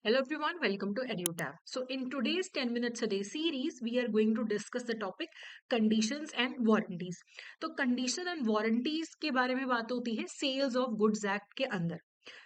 Hello everyone, welcome to EduTab. So in today's 10 minutes a day series, we are going to discuss the topic conditions and warranties. तो condition and warranties के बारे में बात होती है sales of goods act के अंदर.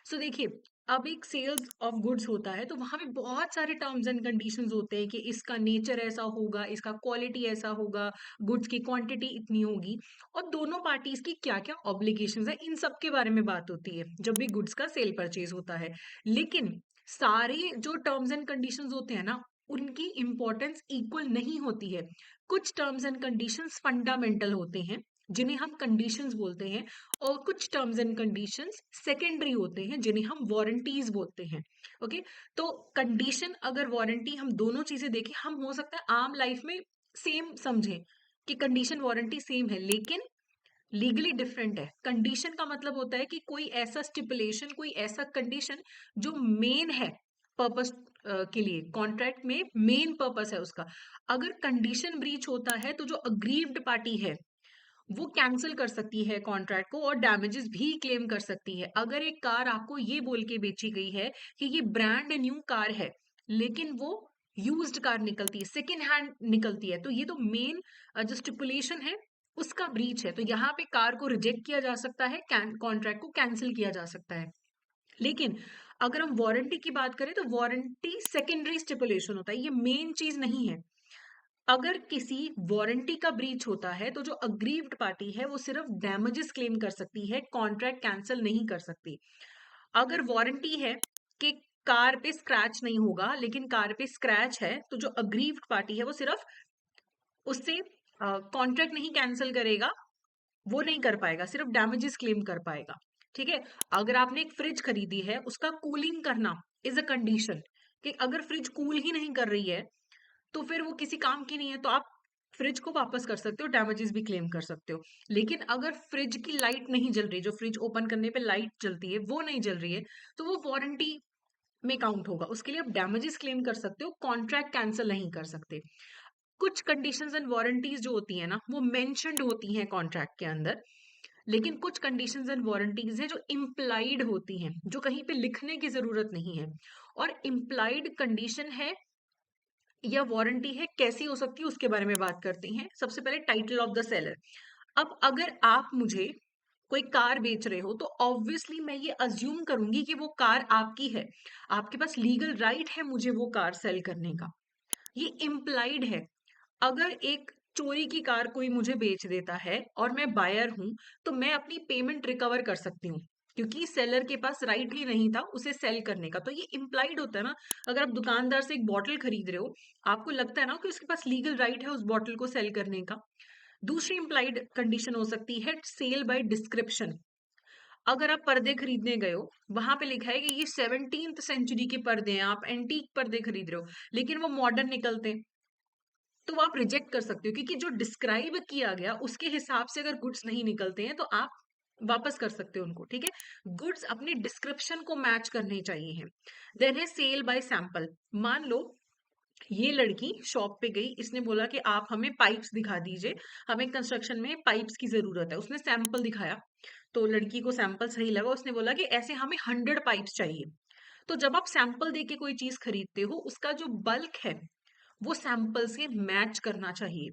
सो देखिए, अब एक सेल्स ऑफ गुड्स होता है तो वहां पे बहुत सारे टर्म्स एंड कंडीशंस होते हैं कि इसका नेचर ऐसा होगा, इसका क्वालिटी ऐसा होगा, गुड्स की क्वांटिटी इतनी होगी और दोनों पार्टीज की क्या क्या ऑब्लिगेशंस है, इन सब के बारे में बात होती है जब भी गुड्स का सेल परचेज होता है. लेकिन सारे जो टर्म्स एंड कंडीशंस होते हैं ना, उनकी इंपॉर्टेंस इक्वल नहीं होती है. कुछ टर्म्स एंड कंडीशंस फंडामेंटल होते हैं जिन्हें हम कंडीशंस बोलते हैं, और कुछ टर्म्स एंड कंडीशंस सेकेंडरी होते हैं जिन्हें हम वारंटीज बोलते हैं. ओके, तो कंडीशन अगर वारंटी हम दोनों चीजें देखें, हम हो सकता है आम लाइफ में सेम समझें कि कंडीशन वारंटी सेम है, लेकिन लीगली डिफरेंट है. कंडीशन का मतलब होता है कि कोई ऐसा स्टिपुलेशन, कोई ऐसा कंडीशन जो मेन है पर्पस के लिए, कॉन्ट्रैक्ट में मेन पर्पस है उसका. अगर कंडीशन ब्रीच होता है तो जो अग्रीव्ड पार्टी है वो कैंसिल कर सकती है कॉन्ट्रैक्ट को और डैमेजेस भी क्लेम कर सकती है. अगर एक कार आपको ये बोल के बेची गई है कि ये ब्रांड न्यू कार है, लेकिन वो यूज्ड कार निकलती है, सेकेंड हैंड निकलती है, तो ये तो मेन जो स्टिपुलेशन है उसका ब्रीच है. तो यहाँ पे कार को रिजेक्ट किया जा सकता है, कॉन्ट्रैक्ट को कैंसिल किया जा सकता है. लेकिन अगर हम वारंटी की बात करें तो वारंटी सेकेंडरी स्टिपुलेशन होता है, ये मेन चीज नहीं है. अगर किसी वारंटी का ब्रीच होता है तो जो अग्रीव्ड पार्टी है वो सिर्फ डैमेजेस क्लेम कर सकती है, कॉन्ट्रैक्ट कैंसिल नहीं कर सकती. अगर वारंटी है कि कार पे स्क्रैच नहीं होगा, लेकिन कार पे स्क्रैच है, तो जो अग्रीव्ड पार्टी है वो सिर्फ उससे कॉन्ट्रैक्ट नहीं कैंसिल करेगा, वो नहीं कर पाएगा, सिर्फ डैमेजेस क्लेम कर पाएगा. ठीक है. अगर आपने एक फ्रिज खरीदी है, उसका कूलिंग करना इज अ कंडीशन, कि अगर फ्रिज कूल ही नहीं कर रही है तो फिर वो किसी काम की नहीं है, तो आप फ्रिज को वापस कर सकते हो, डैमेजेस भी क्लेम कर सकते हो. लेकिन अगर फ्रिज की लाइट नहीं जल रही, जो फ्रिज ओपन करने पे लाइट जलती है वो नहीं जल रही है, तो वो वारंटी में काउंट होगा, उसके लिए आप डैमेजेस क्लेम कर सकते हो, कॉन्ट्रैक्ट कैंसिल नहीं कर सकते. कुछ कंडीशंस एंड वारंटीज जो होती है ना, वो मेंशन्ड होती हैं कॉन्ट्रैक्ट के अंदर. लेकिन कुछ कंडीशंस एंड वारंटीज हैं जो इम्प्लाइड होती हैं, जो कहीं पे लिखने की जरूरत नहीं है. और इम्प्लाइड कंडीशन है या वारंटी है, कैसी हो सकती है उसके बारे में बात करते हैं. सबसे पहले टाइटल ऑफ द सेलर. अब अगर आप मुझे कोई कार बेच रहे हो तो ऑब्वियसली मैं ये अज्यूम करूंगी कि वो कार आपकी है, आपके पास लीगल राइट है मुझे वो कार सेल करने का. ये इम्प्लाइड है. अगर एक चोरी की कार कोई मुझे बेच देता है और मैं बायर हूं, तो मैं अपनी पेमेंट रिकवर कर सकती हूँ, क्योंकि सेलर के पास राइट ही नहीं था उसे सेल करने का. तो ये इम्प्लाइड होता है ना. अगर आप दुकानदार से एक बॉटल खरीद रहे हो, आपको लगता है ना कि उसके पास लीगल राइट है उस बॉटल को सेल करने का. दूसरी इम्प्लाइड कंडीशन हो सकती है सेल बाय डिस्क्रिप्शन. अगर आप पर्दे खरीदने गए हो, वहां पे लिखा है कि ये 17th सेंचुरी के पर्दे हैं, आप एंटीक पर्दे खरीद रहे हो, लेकिन वो मॉडर्न निकलते हैं, तो आप रिजेक्ट कर सकते हो, क्योंकि जो डिस्क्राइब किया गया उसके हिसाब से अगर गुड्स नहीं निकलते हैं तो आप वापस कर सकते हो उनको. ठीक है. गुड्स अपनी डिस्क्रिप्शन को मैच करने चाहिए. देन है सेल बाय सैंपल. मान लो ये लड़की शॉप पे गई, इसने बोला कि आप हमें पाइप्स दिखा दीजिए, हमें कंस्ट्रक्शन में पाइप्स की जरूरत है. उसने सैंपल दिखाया, तो लड़की को सैंपल सही लगा, उसने बोला कि ऐसे हमें 100 पाइप्स चाहिए. तो जब आप सैंपल देके कोई चीज खरीदते हो, उसका जो बल्क है वो सैंपल से मैच करना चाहिए.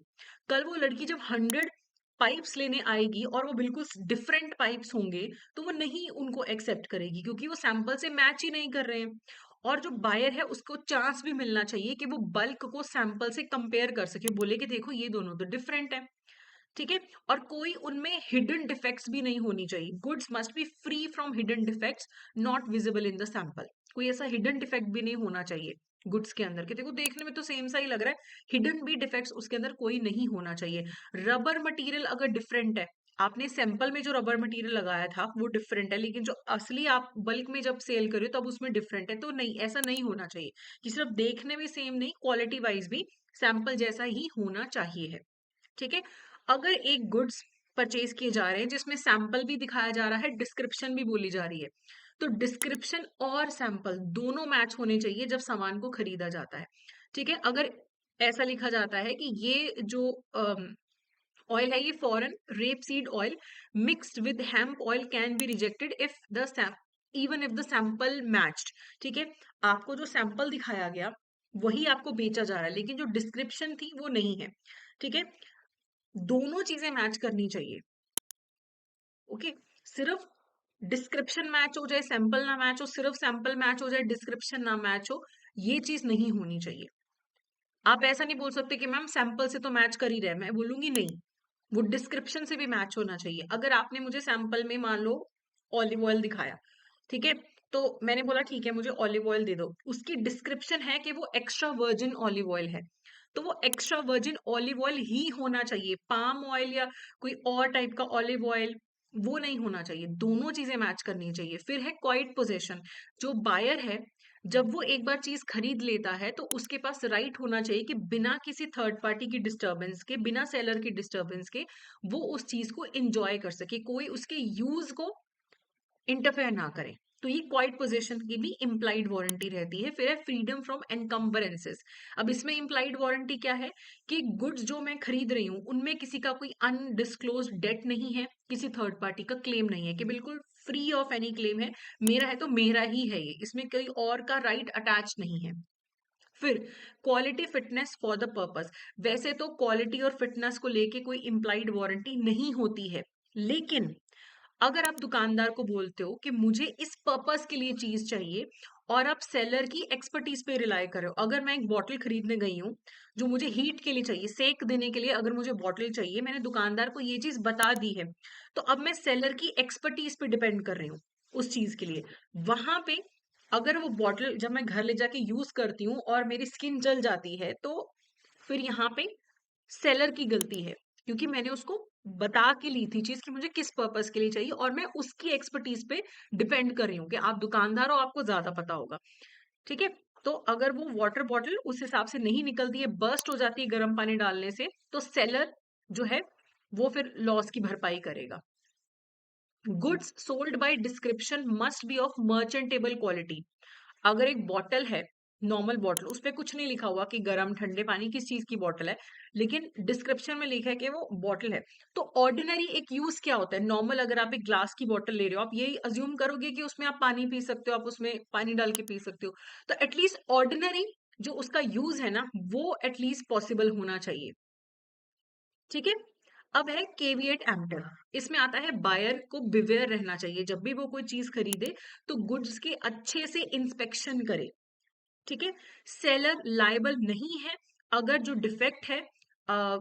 कल वो लड़की जब 100 पाइप्स लेने आएगी और वो बिल्कुल डिफरेंट पाइप्स होंगे, तो वो नहीं उनको एक्सेप्ट करेगी, क्योंकि वो सैंपल से मैच ही नहीं कर रहे हैं. और जो बायर है उसको चांस भी मिलना चाहिए कि वो बल्क को सैंपल से कंपेयर कर सके, बोले कि देखो ये दोनों तो डिफरेंट है. ठीक है. और कोई उनमें हिडन डिफेक्ट्स भी नहीं होनी चाहिए. Goods must be free from hidden defects not visible in the sample. कोई ऐसा हिडन डिफेक्ट भी नहीं होना चाहिए गुड्स के अंदर, कि देखो देखने में तो सेम सा ही लग रहा है, हिडन भी डिफेक्ट्स उसके अंदर कोई नहीं होना चाहिए. रबर मटेरियल अगर डिफरेंट है, आपने सैंपल में जो रबर मटेरियल लगाया था वो डिफरेंट है, लेकिन जो असली आप बल्क में जब सेल करो तब उसमें डिफरेंट है, तो नहीं, ऐसा नहीं होना चाहिए कि सिर्फ देखने में सेम नहीं, क्वालिटी वाइज भी सैंपल जैसा ही होना चाहिए है. ठीक है. अगर एक गुड्स परचेज किए जा रहे हैं जिसमें सैंपल भी दिखाया जा रहा है, डिस्क्रिप्शन भी बोली जा रही है, तो डिस्क्रिप्शन और सैंपल दोनों मैच होने चाहिए जब सामान को खरीदा जाता है. ठीक है. अगर ऐसा लिखा जाता है कि ये जो ऑयल है ये foreign rape seed oil mixed with hemp oil can be rejected if the even if the sample matched, ठीक है, आपको जो सैंपल दिखाया गया वही आपको बेचा जा रहा है, लेकिन जो डिस्क्रिप्शन थी वो नहीं है, ठीक है, दोनों चीजें मैच करनी चाहिए। ओके, सिर्फ डिस्क्रिप्शन मैच हो जाए सैंपल ना मैच हो, सिर्फ सैंपल मैच हो जाए डिस्क्रिप्शन ना मैच हो, ये चीज नहीं होनी चाहिए। आप ऐसा नहीं बोल सकते कि मैम सैंपल से तो मैच कर ही रहे, मैं बोलूंगी नहीं, वो डिस्क्रिप्शन से भी मैच होना चाहिए। अगर आपने मुझे सैंपल में मान लो ऑलिव ऑयल दिखाया, ठीक है, तो मैंने बोला ठीक है मुझे ऑलिव ऑयल दे दो, उसकी डिस्क्रिप्शन है कि वो एक्स्ट्रा वर्जिन ऑलिव ऑयल है, तो वो एक्स्ट्रा वर्जिन ऑलिव ऑयल ही होना चाहिए, पाम ऑयल या कोई और टाइप का ऑलिव ऑयल वो नहीं होना चाहिए, दोनों चीजें मैच करनी चाहिए। फिर है क्वाइट पोजेशन, जो बायर है जब वो एक बार चीज खरीद लेता है तो उसके पास राइट होना चाहिए कि बिना किसी थर्ड पार्टी की डिस्टरबेंस के, बिना सेलर की डिस्टरबेंस के वो उस चीज को एंजॉय कर सके, कोई उसके यूज को इंटरफेयर ना करे। तो ये क्वाइट पोजीशन की भी इम्प्लाइड वारंटी रहती है। फिर है फ्रीडम फ्रॉम एनकम्बरेंसेस। अब इसमें इम्प्लाइड वारंटी क्या है कि गुड्स जो मैं खरीद रही हूँ उनमें किसी का कोई अनडिस्क्लोज डेट नहीं है, किसी थर्ड पार्टी का क्लेम नहीं है, कि बिल्कुल फ्री ऑफ एनी क्लेम है, मेरा है तो मेरा ही है ये, इसमें कोई और का राइट अटैच नहीं है। फिर quality fitness for the purpose, वैसे तो क्वालिटी और फिटनेस को लेके कोई इम्प्लाइड वारंटी नहीं होती है, लेकिन अगर आप दुकानदार को बोलते हो कि मुझे इस पर्पस के लिए चीज चाहिए और आप सेलर की एक्सपर्टीज पे रिलाय कर रहे हो, अगर मैं एक बॉटल खरीदने गई हूँ जो मुझे हीट के लिए चाहिए, सेक देने के लिए अगर मुझे बॉटल चाहिए, मैंने दुकानदार को ये चीज बता दी है, तो अब मैं सेलर की एक्सपर्टीज पे डिपेंड कर रही हूँ उस चीज के लिए। वहां पे अगर वो बॉटल जब मैं घर ले जाके यूज करती हूँ और मेरी स्किन जल जाती है, तो फिर यहाँ पे सेलर की गलती है, क्योंकि मैंने उसको बता के ली थी चीज कि मुझे किस पर्पस के लिए चाहिए और मैं उसकी एक्सपर्टीज पे डिपेंड कर रही हूँ, कि आप दुकानदार हो आपको ज्यादा पता होगा, ठीक है। तो अगर वो वाटर बॉटल उस हिसाब से नहीं निकलती है, बर्स्ट हो जाती है गर्म पानी डालने से, तो सेलर जो है वो फिर लॉस की भरपाई करेगा। Goods sold by description must be of merchantable quality. अगर एक बॉटल है, नॉर्मल बॉटल, उस पे कुछ नहीं लिखा हुआ कि गर्म ठंडे पानी किस चीज की बॉटल है, लेकिन डिस्क्रिप्शन में लिखा है कि वो बॉटल है, तो ऑर्डिनरी एक यूज क्या होता है, नॉर्मल अगर आप एक ग्लास की बॉटल ले रहे हो, आप यही अज्यूम करोगे कि उसमें आप पानी पी सकते हो, आप उसमें पानी डाल के पी सकते हो, तो एटलीस्ट ऑर्डिनरी जो उसका यूज है ना, वो एटलीस्ट पॉसिबल होना चाहिए, ठीक है। अब है केविएट एम्प्टर, इसमें आता है बायर को बिवेयर रहना चाहिए, जब भी वो कोई चीज खरीदे तो गुड्स के अच्छे से इंस्पेक्शन करे, ठीक है। सेलर लायबल नहीं है अगर जो डिफेक्ट है आ,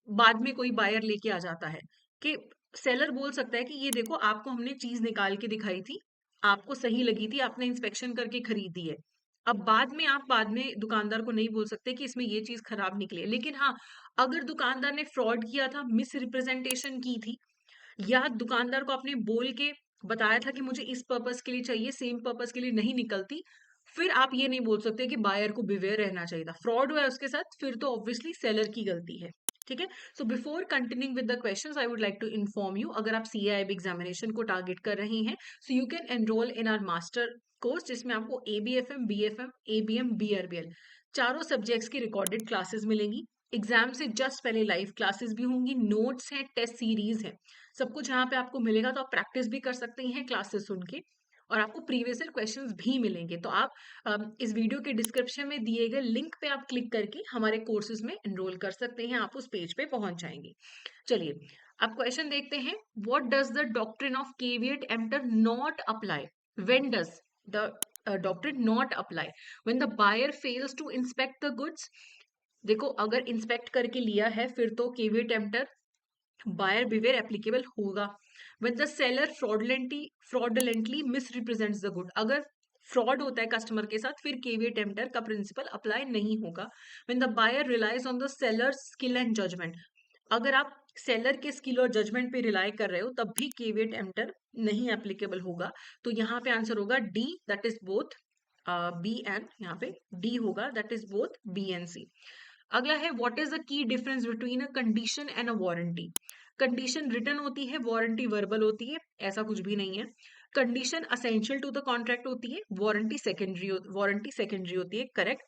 बाद में कोई बायर लेके आ जाता है, कि सेलर बोल सकता है कि ये देखो आपको हमने चीज निकाल के दिखाई थी, आपको सही लगी थी, आपने इंस्पेक्शन करके खरीदी है, अब बाद में आप बाद में दुकानदार को नहीं बोल सकते कि इसमें ये चीज खराब निकली है। लेकिन हाँ, अगर दुकानदार ने फ्रॉड किया था, मिस रिप्रेजेंटेशन की थी, या दुकानदार को आपने बोल के बताया था कि मुझे इस पर्पस के लिए चाहिए, सेम पर्पस के लिए नहीं निकलती, फिर आप ये नहीं बोल सकते कि बायर को बिवेयर रहना चाहिए था, फ्रॉड हुआ है उसके साथ, फिर तो ऑब्वियसली सेलर की गलती है, ठीक है। So before continuing with the questions I would like to inform you, अगर आप सीआईबी एग्जामिनेशन को टारगेट कर रहे हैं, so you can enroll in our master course, जिसमें आपको एबीएफएम, बीएफएम, एबीएम, बीआरबीएल चारों सब्जेक्ट्स की रिकॉर्डेड क्लासेस मिलेंगी। एग्जाम से जस्ट पहले लाइव क्लासेस भी होंगी, नोट्स हैं, टेस्ट सीरीज है, सब कुछ यहाँ पे आपको मिलेगा, तो आप प्रैक्टिस भी कर सकते हैं क्लासेस सुन के, और आपको प्रीवियस ईयर क्वेश्चंस भी मिलेंगे। तो आप इस वीडियो के डिस्क्रिप्शन में दिए गए लिंक पे आप क्लिक करके हमारे कोर्सेज में एनरोल कर सकते हैं, आप उस पेज पे पहुंच जाएंगे। चलिए अब क्वेश्चन देखते हैं। What does the doctrine of caveat emptor not apply? When does the doctrine not apply? When the buyer fails to inspect the goods. देखो अगर इंस्पेक्ट करके लिया है फिर तो caveat emptor buyer beware applicable होगा। When the seller fraudulently misrepresents the good, अगर fraud होता है कस्टमर के साथ, फिर केविएट टेम्पटर का प्रिंसिपल अप्लाई नहीं होगा। When the buyer relies on the seller skill and judgement, अगर आप सेलर के स्किल और जजमेंट पे रिलाई कर रहे हो तब भी केविएट एम्प्टर नहीं एप्लीकेबल होगा। तो यहाँ पे आंसर होगा D, that is both B and, यहाँ पे डी होगा, that is both B and C. अगला है what is the key difference between a condition and a warranty? Condition written होती है, वारंटी वर्बल होती है, ऐसा कुछ भी नहीं है। Condition essential to the contract होती है, वारंटी सेकेंडरी होती है, correct.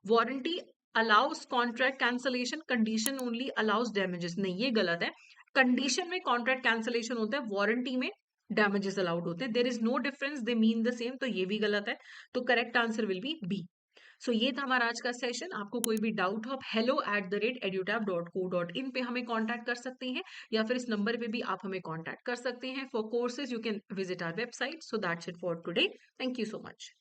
Warranty allows contract cancellation, condition only allows damages, नहीं ये गलत है। कंडीशन में कॉन्ट्रैक्ट कैंसलेशन होता है, वारंटी में डैमेजेस अलाउड होते हैं। There is no difference, they mean the same, तो ये भी गलत है। तो correct answer will be B. So ये था हमारा आज का सेशन। आपको कोई भी डाउट हो आप hello@edutap.co.in पे हमें कांटेक्ट कर सकते हैं, या फिर इस नंबर पे भी आप हमें कांटेक्ट कर सकते हैं। For courses you can visit our website. So that's it for today. Thank you so much.